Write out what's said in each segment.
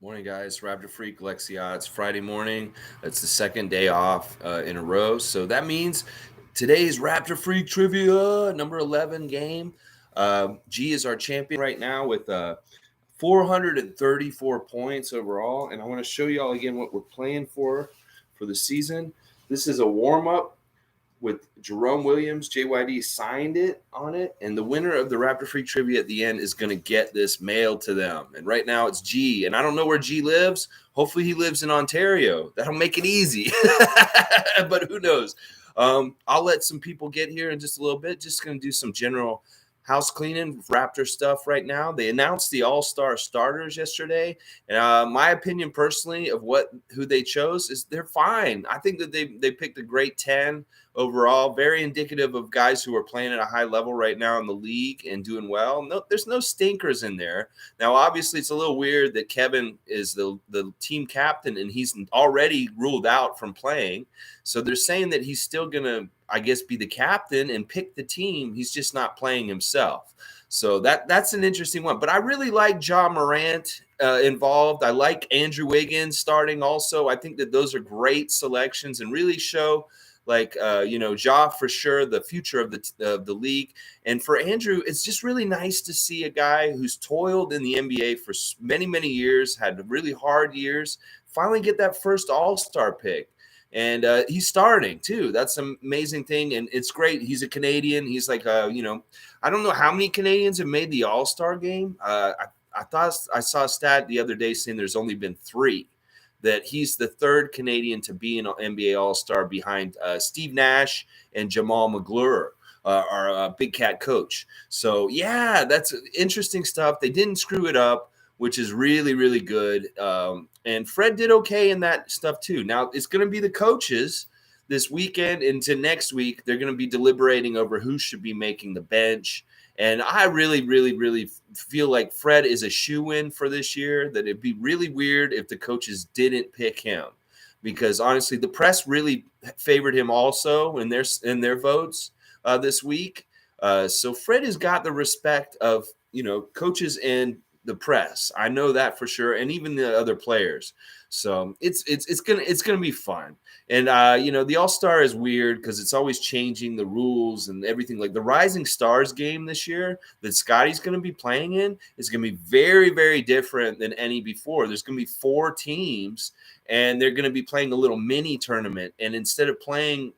Morning, guys. Raptor Freak, Lexia. It's Friday morning. It's the second day off in a row. So that means today's Raptor Freak Trivia, number 11 game. G is our champion right now with 434 points overall. And I want to show you all again what we're playing for the season. This is a warm-up with Jerome Williams. JYD signed it on it, and the winner of the Raptor Freak Trivia at the end is going to get this mailed to them. And right now it's G, and I don't know where G lives. Hopefully he lives in Ontario. That'll make it easy, but who knows? I'll let some people get here in just a little bit. Just going to do some general house cleaning, Raptor stuff right now. They announced the All-Star starters yesterday. And my opinion personally of who they chose is they're fine. I think that they picked a great 10 overall, very indicative of guys who are playing at a high level right now in the league and doing well. No, there's no stinkers in there. Now, obviously, it's a little weird that Kevin is the team captain and he's already ruled out from playing. So they're saying that he's still going to, I guess, be the captain and pick the team. He's just not playing himself. So that's an interesting one. But I really like Ja Morant involved. I like Andrew Wiggins starting also. I think that those are great selections and really show – Ja for sure, the future of the league. And for Andrew, it's just really nice to see a guy who's toiled in the NBA for many, many years, had really hard years, finally get that first All-Star pick. And he's starting too. That's an amazing thing. And it's great. He's a Canadian. He's like, I don't know how many Canadians have made the All-Star game. I thought I saw a stat the other day saying there's only been 3. That he's the third Canadian to be an NBA All-Star behind Steve Nash and Jamal McGlure, our Big Cat coach. So, yeah, that's interesting stuff. They didn't screw it up, which is really, really good. And Fred did okay in that stuff too. Now, it's going to be the coaches this weekend into next week. They're going to be deliberating over who should be making the bench. And I really, really, really feel like Fred is a shoo-in for this year, that it'd be really weird if the coaches didn't pick him. Because, honestly, the press really favored him also in their votes this week. So Fred has got the respect of, coaches and the press. I know that for sure, and even the other players. So it's gonna be fun. And the All-Star is weird because it's always changing the rules and everything. Like the Rising Stars game this year that Scotty's going to be playing in is going to be very, very different than any before. There's going to be 4 teams, and they're going to be playing a little mini tournament. And instead of playing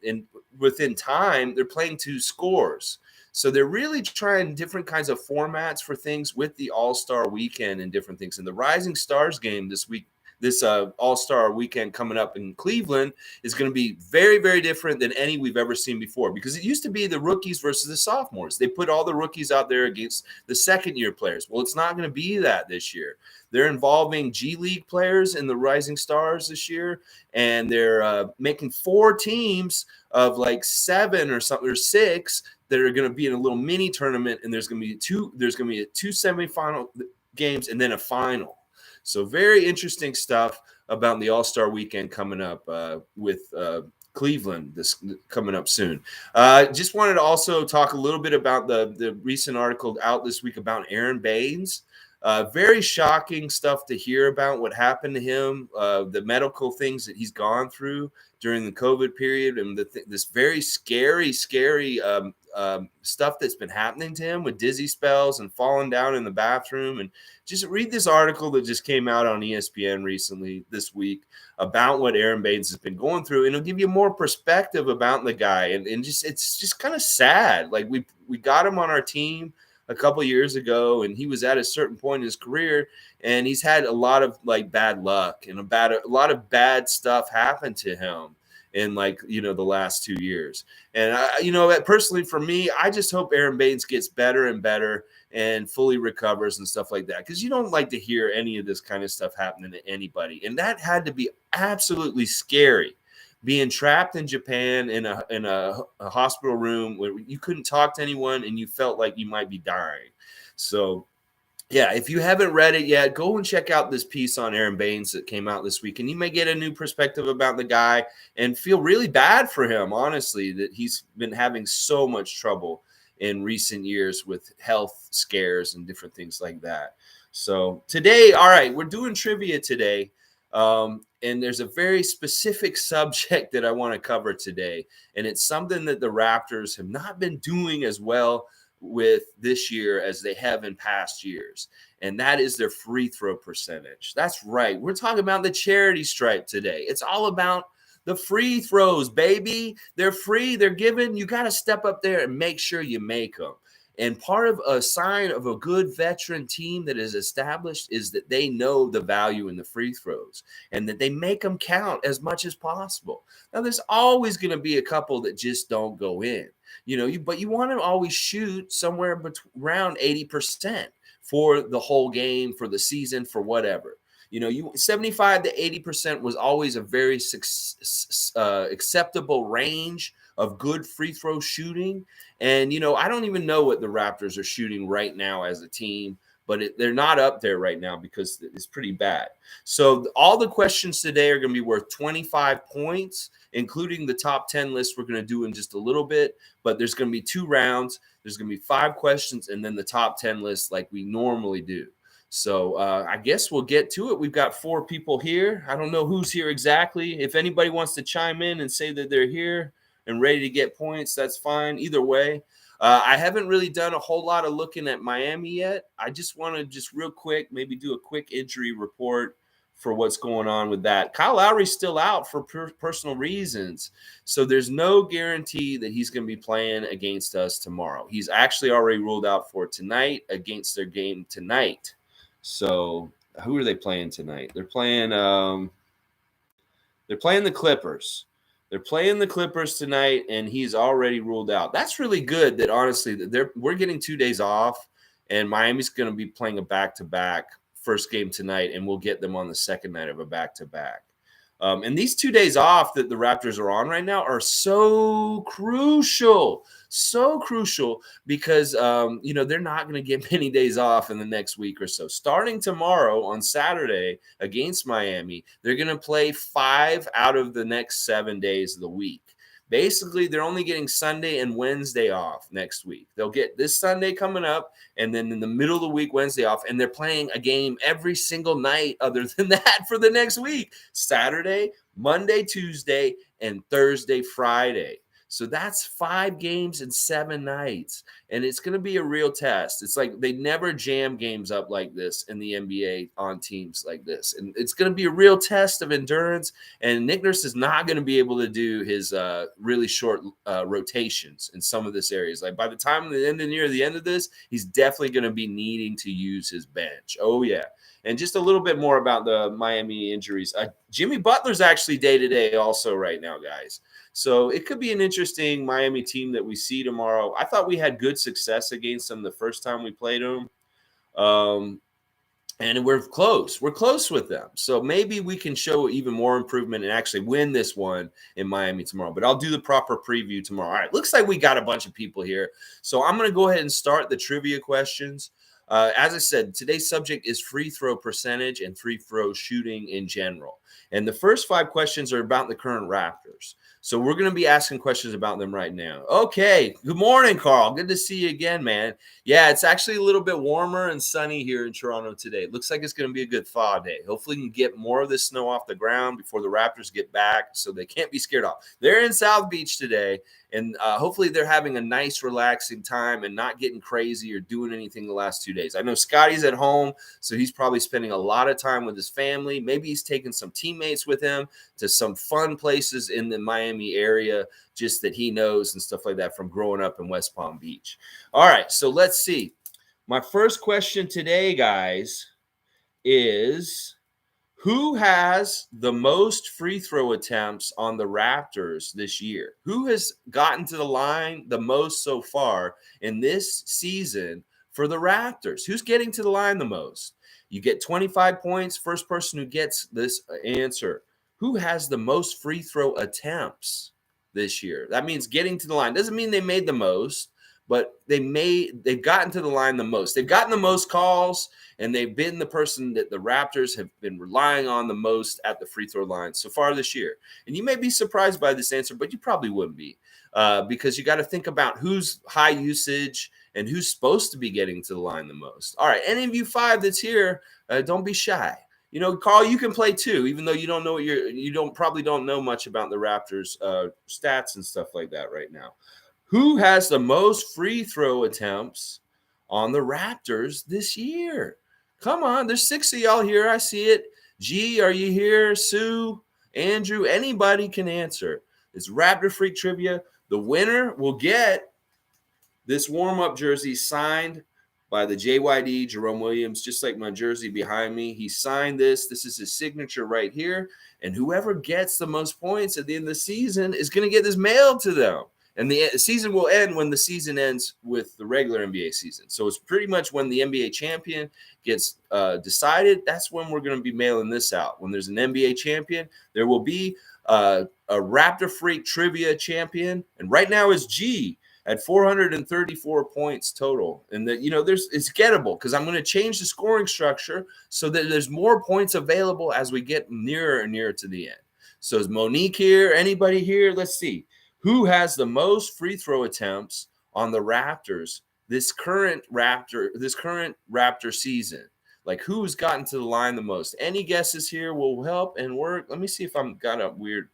within time, they're playing 2 scores. So they're really trying different kinds of formats for things with the All-Star weekend and different things. And the Rising Stars game this week, this All-Star weekend coming up in Cleveland, is going to be very, very different than any we've ever seen before, because it used to be the rookies versus the sophomores. They put all the rookies out there against the second-year players. Well, it's not going to be that this year. They're involving G League players in the Rising Stars this year, and they're making 4 teams of like 7 or something, or 6 that are going to be in a little mini tournament, and there's going to be 2 semifinal games and then a final. So very interesting stuff about the All-Star weekend coming up with Cleveland this coming up soon. Just wanted to also talk a little bit about the recent article out this week about Aaron Baines. Very shocking stuff to hear about what happened to him, the medical things that he's gone through during the COVID period, and this very scary stuff that's been happening to him with dizzy spells and falling down in the bathroom. And just read this article that just came out on ESPN recently this week about what Aaron Baines has been going through, and it'll give you more perspective about the guy. And it's just kind of sad. Like we got him on our team a couple years ago, and he was at a certain point in his career, and he's had a lot of like bad luck and a lot of bad stuff happen to him in the last 2 years. And personally for me, I just hope Aaron Baines gets better and better and fully recovers and stuff like that, because you don't like to hear any of this kind of stuff happening to anybody. And that had to be absolutely scary, being trapped in Japan in a hospital room where you couldn't talk to anyone and you felt like you might be dying. So, yeah, if you haven't read it yet, go and check out this piece on Aaron Baines that came out this week, and you may get a new perspective about the guy and feel really bad for him, honestly, that he's been having so much trouble in recent years with health scares and different things like that. So today, all right, we're doing trivia today. And there's a very specific subject that I want to cover today. And it's something that the Raptors have not been doing as well with this year as they have in past years. And that is their free throw percentage. That's right. We're talking about the charity stripe today. It's all about the free throws, baby. They're free. They're given. You got to step up there and make sure you make them. And part of a sign of a good veteran team that is established is that they know the value in the free throws and that they make them count as much as possible. Now, there's always going to be a couple that just don't go in, but you want to always shoot somewhere around 80% for the whole game, for the season, for whatever. 75 to 80% was always a very acceptable range of good free throw shooting. And, I don't even know what the Raptors are shooting right now as a team, but they're not up there right now because it's pretty bad. So all the questions today are going to be worth 25 points, including the top 10 list we're going to do in just a little bit. But there's going to be 2 rounds. There's going to be 5 questions and then the top 10 list like we normally do. So I guess we'll get to it. We've got 4 people here. I don't know who's here exactly. If anybody wants to chime in and say that they're here and ready to get points, that's fine. Either way, I haven't really done a whole lot of looking at Miami yet. I just want to real quick, maybe do a quick injury report for what's going on with that. Kyle Lowry's still out for personal reasons. So there's no guarantee that he's going to be playing against us tomorrow. He's actually already ruled out for tonight against their game tonight. So who are they playing tonight? They're playing the Clippers. They're playing the Clippers tonight, and he's already ruled out. That's really good that, honestly, we're getting 2 days off, and Miami's going to be playing a back-to-back first game tonight, and we'll get them on the second night of a back-to-back. And these 2 days off that the Raptors are on right now are so crucial because, they're not going to get many days off in the next week or so. Starting tomorrow on Saturday against Miami, they're going to play 5 out of the next 7 days of the week. Basically, they're only getting Sunday and Wednesday off next week. They'll get this Sunday coming up, and then in the middle of the week, Wednesday off, and they're playing a game every single night other than that for the next week. Saturday, Monday, Tuesday, and Thursday, Friday. So that's 5 games in 7 nights, and it's going to be a real test. It's like they never jam games up like this in the NBA on teams like this, and it's going to be a real test of endurance, and Nick Nurse is not going to be able to do his really short rotations in some of this areas. Like by the time the end of the end of this, he's definitely going to be needing to use his bench. Oh, yeah. And just a little bit more about the Miami injuries. Jimmy Butler's actually day-to-day also right now, guys. So it could be an interesting Miami team that we see tomorrow. I thought we had good success against them the first time we played them. And we're close. We're close with them. So maybe we can show even more improvement and actually win this one in Miami tomorrow. But I'll do the proper preview tomorrow. All right, looks like we got a bunch of people here. So I'm going to go ahead and start the trivia questions. As I said, today's subject is free throw percentage and free throw shooting in general. And the first 5 questions are about the current Raptors. So we're going to be asking questions about them right now. Okay. Good morning, Carl. Good to see you again, man. Yeah, it's actually a little bit warmer and sunny here in Toronto today. It looks like it's going to be a good thaw day. Hopefully we can get more of this snow off the ground before the Raptors get back so they can't be scared off. They're in South Beach today, and hopefully they're having a nice, relaxing time and not getting crazy or doing anything the last 2 days. I know Scotty's at home, so he's probably spending a lot of time with his family. Maybe he's taking some teammates with him to some fun places in the Miami area, just that he knows and stuff like that from growing up in West Palm Beach. All right, so let's see. My first question today, guys, is who has the most free throw attempts on the Raptors this year? Who has gotten to the line the most so far in this season for the Raptors? Who's getting to the line the most? You get 25 points. First person who gets this answer. Who has the most free throw attempts this year? That means getting to the line. Doesn't mean they made the most, but they've gotten to the line the most. They've gotten the most calls, and they've been the person that the Raptors have been relying on the most at the free throw line so far this year. And you may be surprised by this answer, but you probably wouldn't be because you got to think about who's high usage and who's supposed to be getting to the line the most. All right, any of you 5 that's here, don't be shy. Carl, you can play too, even though you don't know what probably don't know much about the Raptors stats and stuff like that right now. Who has the most free throw attempts on the Raptors this year? Come on, there's 6 of y'all here. I see it. G, are you here? Sue, Andrew, anybody can answer. It's Raptor Freak Trivia. The winner will get this warm-up jersey signed by the JYD, Jerome Williams, just like my jersey behind me. He signed this. This is his signature right here. And whoever gets the most points at the end of the season is going to get this mailed to them. And the season will end when the season ends with the regular NBA season. So it's pretty much when the NBA champion gets decided, that's when we're going to be mailing this out. When there's an NBA champion, there will be a Raptor Freak Trivia champion. And right now is G at 434 points total. And it's gettable because I'm going to change the scoring structure so that there's more points available as we get nearer and nearer to the end. So is Monique here? Anybody here? Let's see. Who has the most free throw attempts on the Raptors this current Raptor season? Like, who's gotten to the line the most? Any guesses here will help and work. Let me see if I've got a weird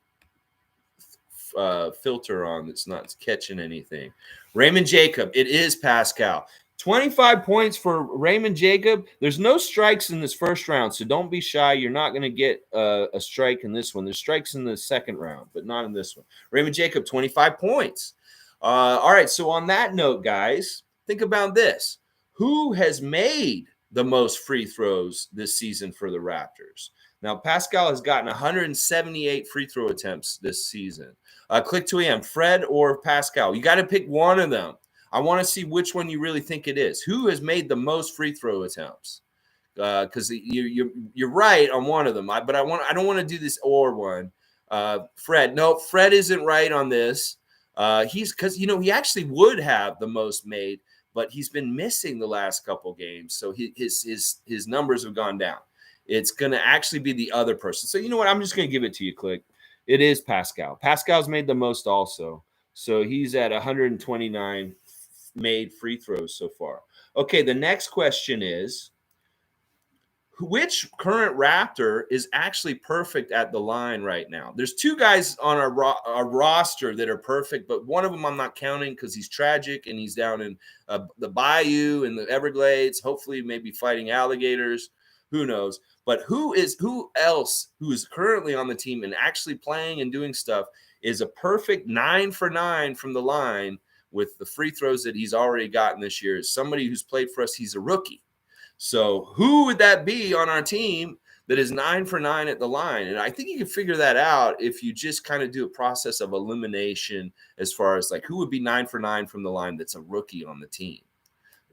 filter on that's not catching anything. Raymond Jacob. It is Pascal. 25 points for Raymond Jacob. There's no strikes in this first round, so don't be shy. You're not going to get a strike in this one. There's strikes in the second round, but not in this one. Raymond Jacob, 25 points. All right, so on that note, guys, think about this. Who has made the most free throws this season for the Raptors? Now, Pascal has gotten 178 free throw attempts this season. Click to AM, Fred or Pascal. You got to pick one of them. I want to see which one you really think it is. Who has made the most free throw attempts? Because you're right on one of them. But I don't want to do this or one. Fred, no, Fred isn't right on this. He actually would have the most made, but he's been missing the last couple games, so his numbers have gone down. It's going to actually be the other person. So you know what? I'm just going to give it to you, Click. It is Pascal. Pascal's made the most also. So he's at 129 made free throws so far. Okay, the next question is, which current Raptor is actually perfect at the line right now? There's 2 guys on our roster that are perfect, but one of them I'm not counting because he's tragic and he's down in the Bayou and the Everglades, hopefully maybe fighting alligators. Who knows? But who else who is currently on the team and actually playing and doing stuff is a perfect 9 for 9 from the line with the free throws that he's already gotten this year? Is somebody who's played for us. He's a rookie. So who would that be on our team that is 9 for 9 at the line? And I think you can figure that out if you just kind of do a process of elimination as far as like who would be 9 for 9 from the line that's a rookie on the team.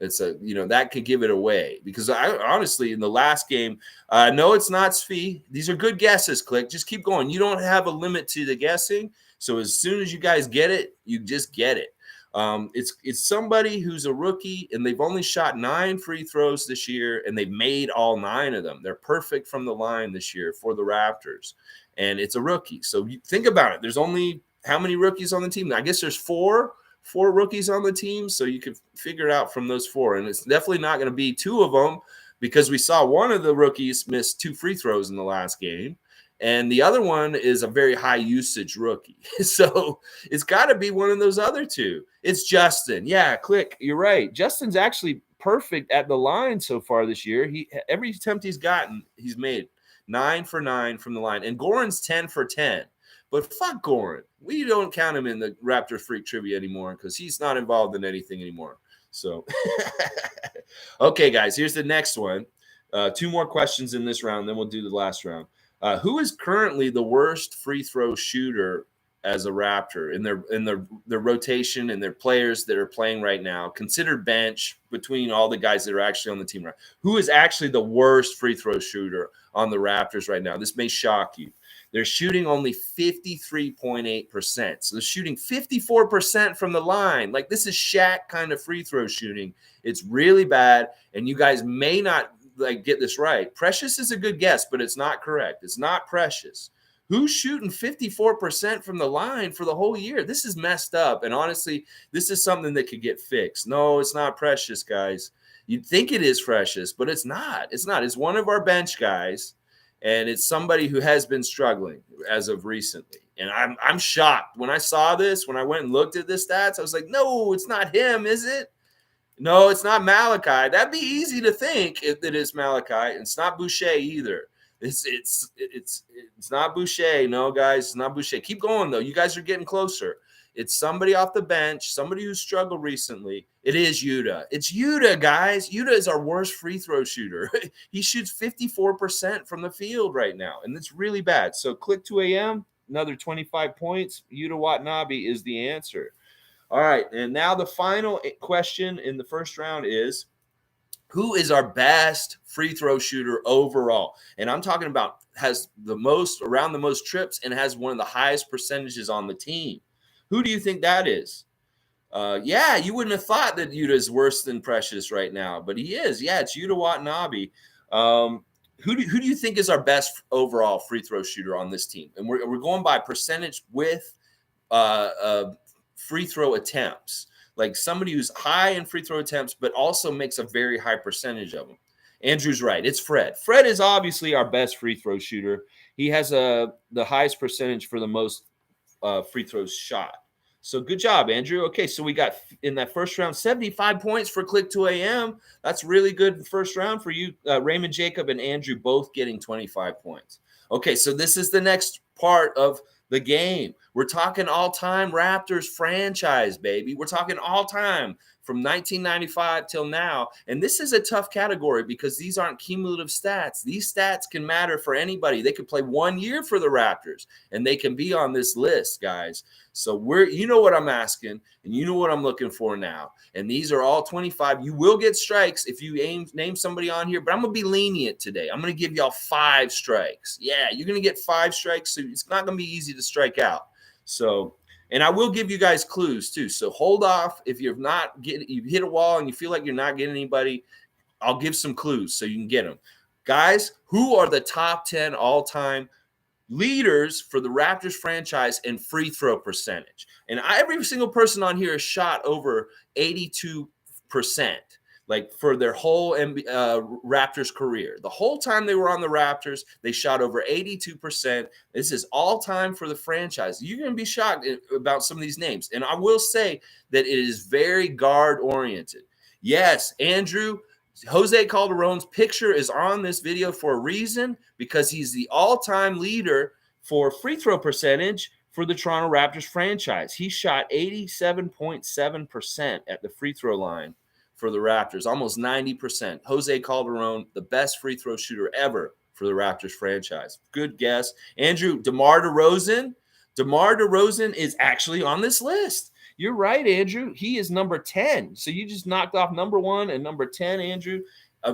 It's that could give it away because I honestly in the last game, no, it's not Svi. These are good guesses, Click. Just keep going. You don't have a limit to the guessing. So as soon as you guys get it, you just get it. It's somebody who's a rookie and they've only shot 9 free throws this year and they've made all 9 of them. They're perfect from the line this year for the Raptors, and it's a rookie. So you think about it. There's only how many rookies on the team? I guess there's four rookies on the team. So you can figure it out from those 4, and it's definitely not going to be 2 of them because we saw one of the rookies miss 2 free throws in the last game. And the other one is a very high usage rookie. So it's got to be one of those other 2. It's Justin. Yeah, Click. You're right. Justin's actually perfect at the line so far this year. Every attempt he's gotten, he's made 9 for 9 from the line. And Goran's 10 for 10. But fuck Goran. We don't count him in the Raptor Freak Trivia anymore because he's not involved in anything anymore. So, okay, guys, here's the next one. 2 more questions in this round, then we'll do the last round. Who is currently the worst free throw shooter as a Raptor in their rotation and their players that are playing right now? Considered bench between all the guys that are actually on the team right. Who is actually the worst free throw shooter on the Raptors right now? This may shock you. They're shooting only 53.8%. So they're shooting 54% from the line. Like this is Shaq kind of free throw shooting. It's really bad, and you guys may not get this right. Precious is a good guess, but it's not correct. It's not Precious. Who's shooting 54% from the line for the whole year? This is messed up. And honestly, this is something that could get fixed. No, it's not Precious, guys. You'd think it is Precious, but it's not. It's not. It's one of our bench guys, and it's somebody who has been struggling as of recently. And I'm shocked. When I saw this, when I went and looked at the stats, I was like, no, it's not him, is it? No, it's not Malachi. That'd be easy to think if it is Malachi. It's not Boucher either. It's not Boucher. No, guys, it's not Boucher. Keep going, though. You guys are getting closer. It's somebody off the bench, somebody who struggled recently. It is Yuta. It's Yuta, guys. Yuta is our worst free throw shooter. He shoots 54% from the field right now, and it's really bad. So click 2 a.m., another 25 points. Yuta Watanabe is the answer. All right, and now the final question in the first round is, who is our best free throw shooter overall? And I'm talking about has the most trips and has one of the highest percentages on the team. Who do you think that is? Yeah, you wouldn't have thought that Yuta is worse than Precious right now, but he is. Yeah, it's Yuta Watanabe. Who do you think is our best overall free throw shooter on this team? And we're going by percentage with free throw attempts. Like somebody who's high in free throw attempts, but also makes a very high percentage of them. Andrew's right. It's Fred. Fred is obviously our best free throw shooter. He has the highest percentage for the most free throws shot. So good job, Andrew. Okay, so we got in that first round 75 points for Click 2 a.m. That's really good first round for you. Raymond Jacob and Andrew both getting 25 points. Okay, so this is the next part of the game. We're talking all-time Raptors franchise, baby. We're talking all-time from 1995 till now. And this is a tough category because these aren't cumulative stats. These stats can matter for anybody. They could play 1 year for the Raptors, and they can be on this list, guys. So you know what I'm asking, and you know what I'm looking for now. And these are all 25. You will get strikes if you name somebody on here, but I'm going to be lenient today. I'm going to give y'all 5 strikes. Yeah, you're going to get 5 strikes, so it's not going to be easy to strike out. So, and I will give you guys clues too. So hold off if you've hit a wall and you feel like you're not getting anybody. I'll give some clues so you can get them. Guys, who are the top 10 all-time leaders for the Raptors franchise in free throw percentage? And every single person on here has shot over 82%. Like for their whole Raptors career. The whole time they were on the Raptors, they shot over 82%. This is all time for the franchise. You're going to be shocked about some of these names. And I will say that it is very guard-oriented. Yes, Andrew, Jose Calderon's picture is on this video for a reason, because he's the all-time leader for free throw percentage for the Toronto Raptors franchise. He shot 87.7% at the free throw line for the Raptors, almost 90%. Jose Calderon, the best free throw shooter ever for the Raptors franchise. Good guess. Andrew, DeMar DeRozan. DeMar DeRozan is actually on this list. You're right, Andrew. He is number 10. So you just knocked off number 1 and number 10, Andrew.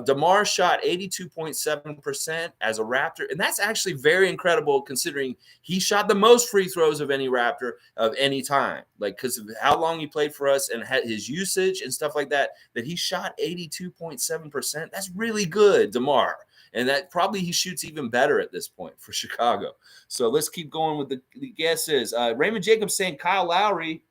DeMar shot 82.7% as a Raptor, and that's actually very incredible considering he shot the most free throws of any Raptor of any time, like because of how long he played for us and his usage and stuff like that, that he shot 82.7%. That's really good, DeMar, and that probably he shoots even better at this point for Chicago. So let's keep going with the guesses. Raymond Jacob saying Kyle Lowry.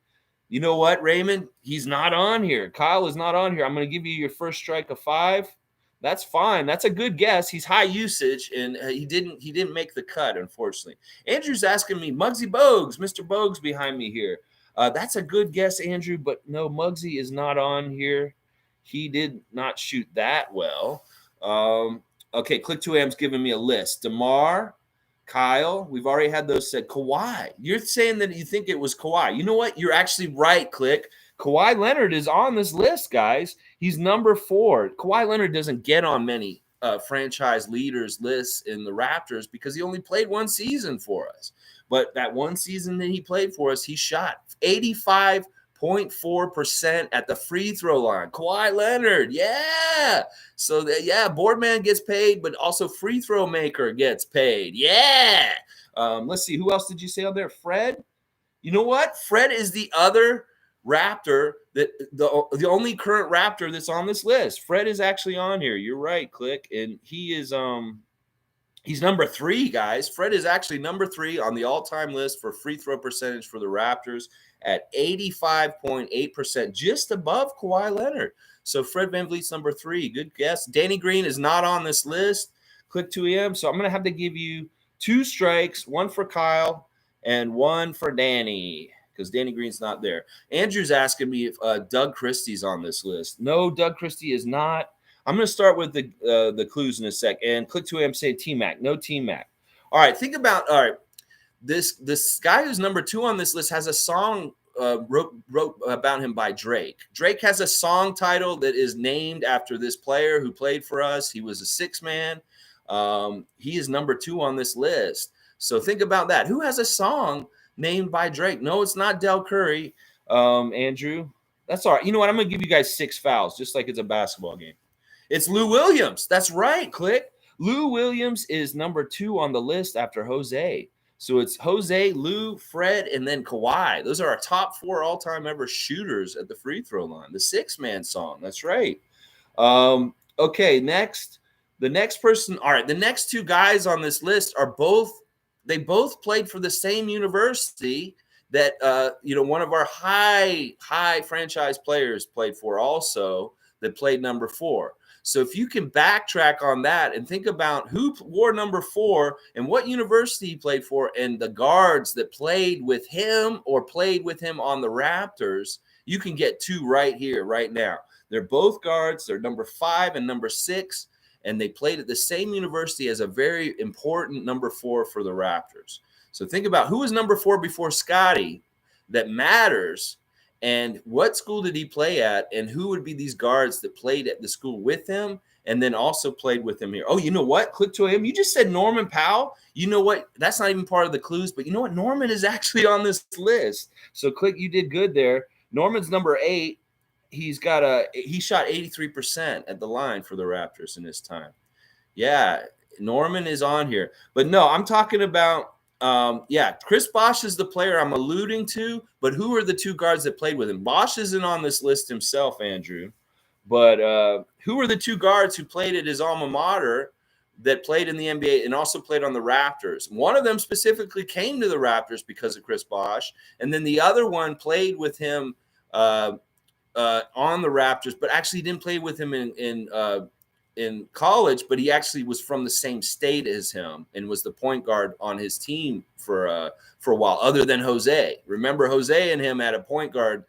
You know what, Raymond? He's not on here. Kyle is not on here. I'm going to give you your first strike of 5. That's fine. That's a good guess. He's high usage, and he didn't make the cut, unfortunately. Andrew's asking me, Muggsy Bogues, Mr. Bogues behind me here. That's a good guess, Andrew, but no, Muggsy is not on here. He did not shoot that well. Okay, Click 2Am's giving me a list. DeMar, Kyle, we've already had those said. Kawhi, you're saying that you think it was Kawhi. You know what? You're actually right, Click. Kawhi Leonard is on this list, guys. He's number 4. Kawhi Leonard doesn't get on many franchise leaders lists in the Raptors because he only played 1 season for us. But that 1 season that he played for us, he shot 85.4% at the free throw line. Kawhi Leonard, yeah. So, Boardman gets paid, but also free throw maker gets paid. Yeah. Let's see. Who else did you say on there? Fred? You know what? Fred is the other Raptor, that the only current Raptor that's on this list. Fred is actually on here. You're right, Click. And he is He's number 3, guys. Fred is actually number 3 on the all-time list for free throw percentage for the Raptors at 85.8%, just above Kawhi Leonard. So Fred VanVleet's number 3. Good guess. Danny Green is not on this list. Click to him. So I'm going to have to give you 2 strikes, 1 for Kyle and 1 for Danny, because Danny Green's not there. Andrew's asking me if Doug Christie's on this list. No, Doug Christie is not. I'm going to start with the clues in a sec. And click to him, say T-Mac. No T-Mac. All right, think about, all right, this guy who's number 2 on this list has a song wrote about him by Drake. Drake has a song title that is named after this player who played for us. He was a 6-man. He is number 2 on this list. So think about that. Who has a song named by Drake? No, it's not Del Curry, Andrew. That's all right. You know what? I'm going to give you guys 6 fouls, just like it's a basketball game. It's Lou Williams. That's right, Click. Lou Williams is number 2 on the list after Jose. So it's Jose, Lou, Fred, and then Kawhi. Those are our top 4 all-time ever shooters at the free throw line. The 6-man song. That's right. Okay, next. The next person. All right, the next 2 guys on this list are they both played for the same university that one of our high franchise players played for also, that played number 4. So if you can backtrack on that and think about who wore number 4 and what university he played for and the guards that played with him or played with him on the Raptors, you can get 2 right here, right now. They're both guards. They're number 5 and number 6, and they played at the same university as a very important number 4 for the Raptors. So think about who was number 4 before Scotty that matters. And what school did he play at? And who would be these guards that played at the school with him and then also played with him here? Oh, you know what? Click to him. You just said Norman Powell. You know what? That's not even part of the clues, but you know what? Norman is actually on this list. So Click, you did good there. Norman's number 8. He shot 83% at the line for the Raptors in his time. Yeah, Norman is on here. But no, I'm talking about Chris Bosh is the player I'm alluding to, but who are the 2 guards that played with him? Bosh isn't on this list himself, Andrew, but who are the 2 guards who played at his alma mater that played in the NBA and also played on the Raptors? One of them specifically came to the Raptors because of Chris Bosh, and then the other one played with him on the Raptors, but actually didn't play with him in college, but he actually was from the same state as him and was the point guard on his team for a while, other than Jose. Remember, Jose and him had a point guard,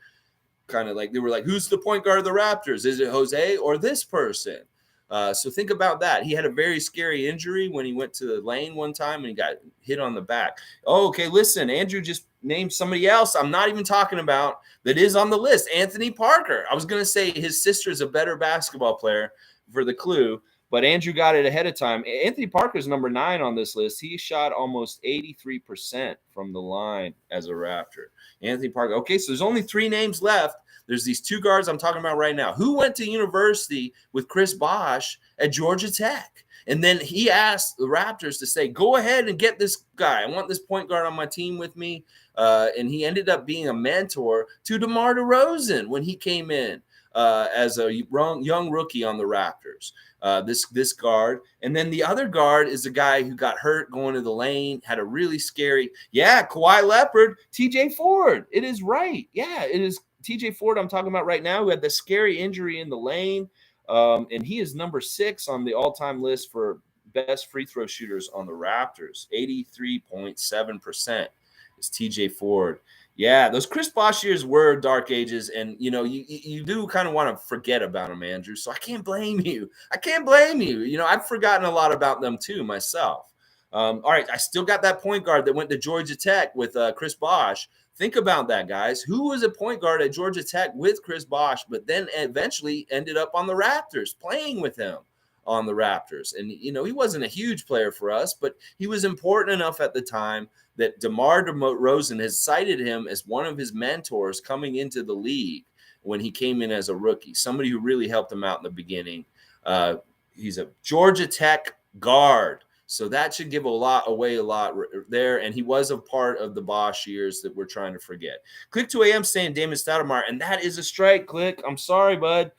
kind of like they were like, who's the point guard of the Raptors? Is it Jose or this person? So think about that. He had a very scary injury when he went to the lane one time and he got hit on the back. Oh, okay, listen, Andrew just named somebody else I'm not even talking about that is on the list, Anthony Parker. I was going to say his sister is a better basketball player for the clue, but Andrew got it ahead of time. Anthony Parker's number 9 on this list. He shot almost 83% from the line as a Raptor. Anthony Parker. Okay, so there's only 3 names left. There's these 2 guards I'm talking about right now. Who went to university with Chris Bosh at Georgia Tech? And then he asked the Raptors to say, go ahead and get this guy. I want this point guard on my team with me. And he ended up being a mentor to DeMar DeRozan when he came in as a young rookie on the Raptors. This guard. And then the other guard is a guy who got hurt going to the lane, had a really scary, Kawhi Leonard, TJ Ford. It is right. Yeah, it is TJ Ford I'm talking about right now, who had the scary injury in the lane. And he is number 6 on the all-time list for best free throw shooters on the Raptors. 83.7% is TJ Ford. Yeah, those Chris Bosh years were dark ages, and you do kind of want to forget about them, Andrew. So I can't blame you. I've forgotten a lot about them too myself. All right, I still got that point guard that went to Georgia Tech with Chris Bosh. Think about that, guys. Who was a point guard at Georgia Tech with Chris Bosh, but then eventually ended up on the Raptors, playing with him on the Raptors? And he wasn't a huge player for us, but he was important enough at the time that DeMar DeRozan has cited him as one of his mentors coming into the league when he came in as a rookie, somebody who really helped him out in the beginning. He's a Georgia Tech guard, so that should give away a lot there, and he was a part of the Bosh years that we're trying to forget. Click to AM saying Damon Stoudemire, and that is a strike, Click. I'm sorry, bud.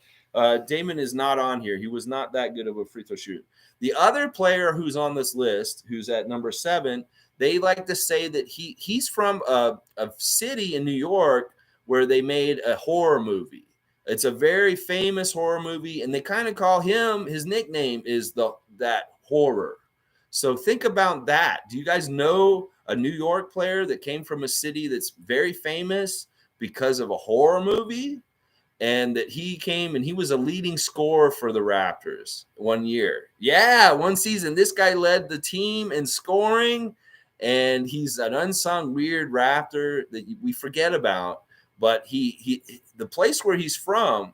Damon is not on here. He was not that good of a free throw shooter. The other player who's on this list, who's at number 7, they like to say that he's from a city in New York where they made a horror movie. It's a very famous horror movie, and they kind of call him, his nickname is that horror. So think about that. Do you guys know a New York player that came from a city that's very famous because of a horror movie? And that he came and he was a leading scorer for the Raptors one year. Yeah, one season. This guy led the team in scoring, and he's an unsung weird Raptor that we forget about. But he the place where he's from.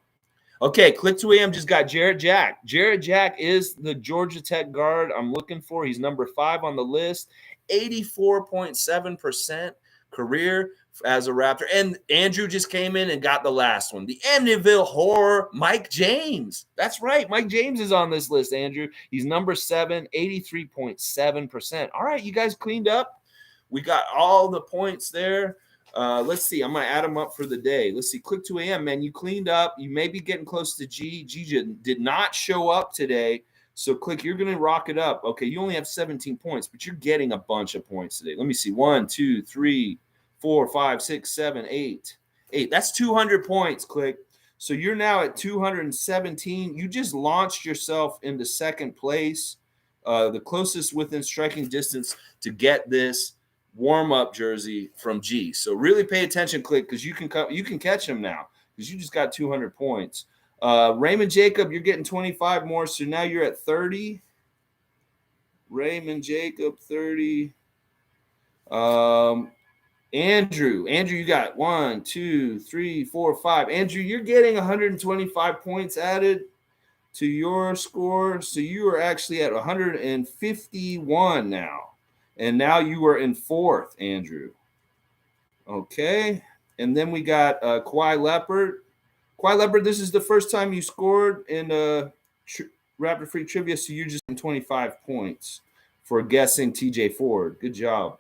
Okay, Click 2AM just got Jarrett Jack. Jarrett Jack is the Georgia Tech guard I'm looking for. He's number 5 on the list, 84.7% career as a Raptor. And Andrew just came in and got the last one. The Amityville Horror, Mike James. That's right. Mike James is on this list, Andrew. He's number 7, 83.7%. All right, you guys cleaned up. We got all the points there. Let's see. I'm going to add them up for the day. Let's see. Click 2AM, man. You cleaned up. You may be getting close to G. G did not show up today. So, Click, you're going to rock it up. Okay, you only have 17 points, but you're getting a bunch of points today. Let me see. 1, 2, 3, 4, 5, 6, 7, 8. That's 200 points, Click. So, you're now at 217. You just launched yourself into second place, the closest within striking distance to get this warm-up jersey from G. So really pay attention, Click, because you can catch him now because you just got 200 points. Raymond Jacob, you're getting 25 more, so now you're at 30. Raymond Jacob, 30. Andrew, you got 1, 2, 3, 4, 5. Andrew, you're getting 125 points added to your score, so you are actually at 151 now. And now you are in 4th, Andrew. Okay. And then we got Kawhi Leonard. Kawhi Leonard, this is the first time you scored in Raptor Free Trivia, so you're just in 25 points for guessing TJ Ford. Good job.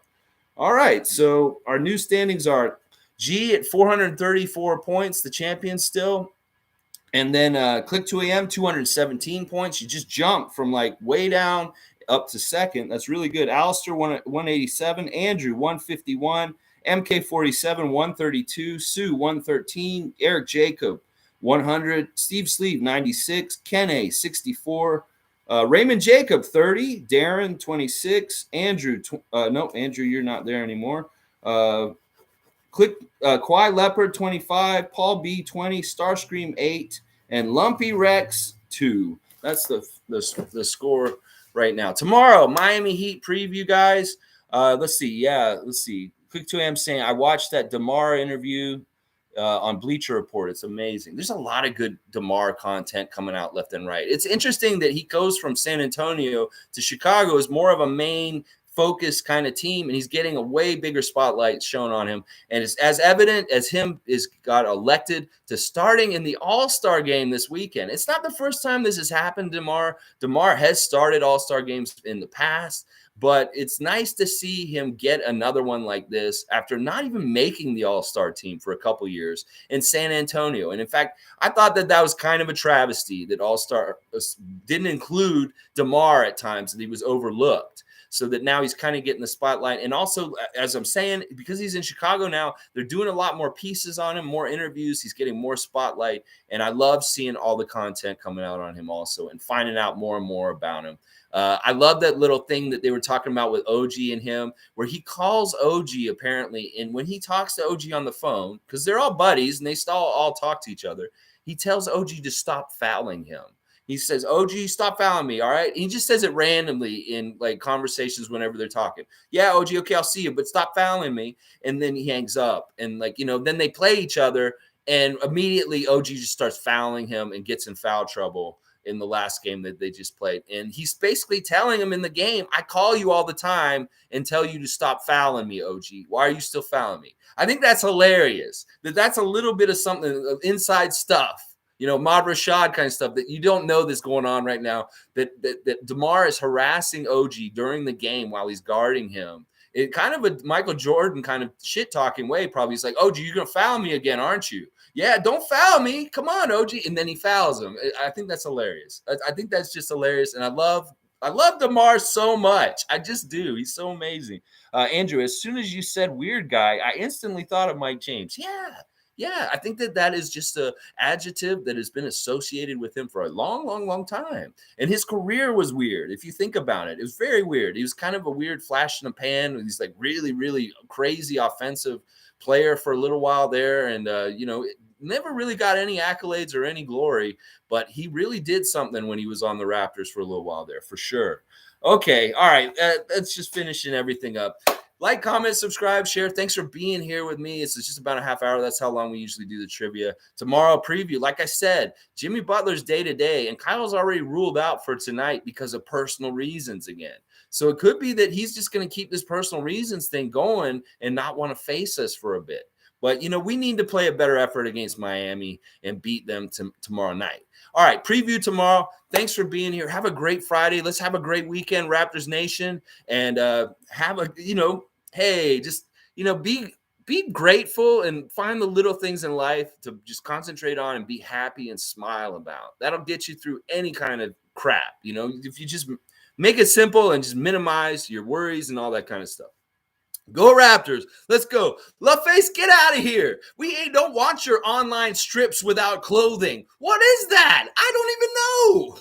All right. So our new standings are G at 434 points, the champion still. And then Click 2AM, 217 points. You just jumped from like way down up to second. That's really good. Alister, 187. Andrew, 151. MK47, 132. Sue, 113. Eric Jacob, 100. Steeve Sleeve, 96. Kene, 64. Raymond Jacob, 30. Darin, 26. Andrew, Andrew, you're not there anymore. Click Kawhi Leonard, 25. Paul B, 20. Starscream, 8. And Lumpy Rex, 2. That's the score right now. Tomorrow, Miami Heat preview, guys. Let's see. Click 2AM saying, I watched that DeMar interview on Bleacher Report. It's amazing. There's a lot of good DeMar content coming out left and right. It's interesting that he goes from San Antonio to Chicago as more of a main focus kind of team, and he's getting a way bigger spotlight shown on him. And it's as evident as him is got elected to starting in the All-Star game this weekend. It's not the first time this has happened, DeMar. DeMar has started All-Star games in the past, but it's nice to see him get another one like this after not even making the All-Star team for a couple years in San Antonio. And in fact, I thought that was kind of a travesty that All-Star didn't include DeMar at times, that he was overlooked. So that now he's kind of getting the spotlight. And also, as I'm saying, because he's in Chicago now, they're doing a lot more pieces on him, more interviews. He's getting more spotlight. And I love seeing all the content coming out on him also and finding out more and more about him. I love that little thing that they were talking about with OG and him, where he calls OG apparently. And when he talks to OG on the phone, because they're all buddies and they still all talk to each other, he tells OG to stop fouling him. He says, OG, stop fouling me, all right? He just says it randomly in, like, conversations whenever they're talking. Yeah, OG, okay, I'll see you, but stop fouling me. And then he hangs up. And, like, then they play each other, and immediately OG just starts fouling him and gets in foul trouble in the last game that they just played. And he's basically telling him in the game, I call you all the time and tell you to stop fouling me, OG. Why are you still fouling me? I think that's hilarious. That's a little bit of something, of inside stuff. Mad Rashad kind of stuff that you don't know that's going on right now, that DeMar is harassing OG during the game while he's guarding him. It kind of a Michael Jordan kind of shit-talking way, probably. He's like, OG, you're going to foul me again, aren't you? Yeah, don't foul me. Come on, OG. And then he fouls him. I think that's hilarious. I think that's just hilarious. And I love I love DeMar so much. I just do. He's so amazing. Andrew, as soon as you said weird guy, I instantly thought of Mike James. Yeah. I think that is just a adjective that has been associated with him for a long, long, long time. And his career was weird. If you think about it, it was very weird. He was kind of a weird flash in the pan. He's like really, really crazy offensive player for a little while there. And, never really got any accolades or any glory, but he really did something when he was on the Raptors for a little while there, for sure. Okay. All right. That's just finishing everything up. Like, comment, subscribe, share. Thanks for being here with me. It's just about a half hour. That's how long we usually do the trivia. Tomorrow, preview. Like I said, Jimmy Butler's day-to-day, and Kyle's already ruled out for tonight because of personal reasons again. So it could be that he's just going to keep this personal reasons thing going and not want to face us for a bit. But, we need to play a better effort against Miami and beat them tomorrow night. All right, preview tomorrow. Thanks for being here. Have a great Friday. Let's have a great weekend, Raptors Nation. And have a, be grateful and find the little things in life to just concentrate on and be happy and smile about. That'll get you through any kind of crap. If you just make it simple and just minimize your worries and all that kind of stuff. Go Raptors. Let's go. LaFace, get out of here. We don't want your online strips without clothing. What is that? I don't even know.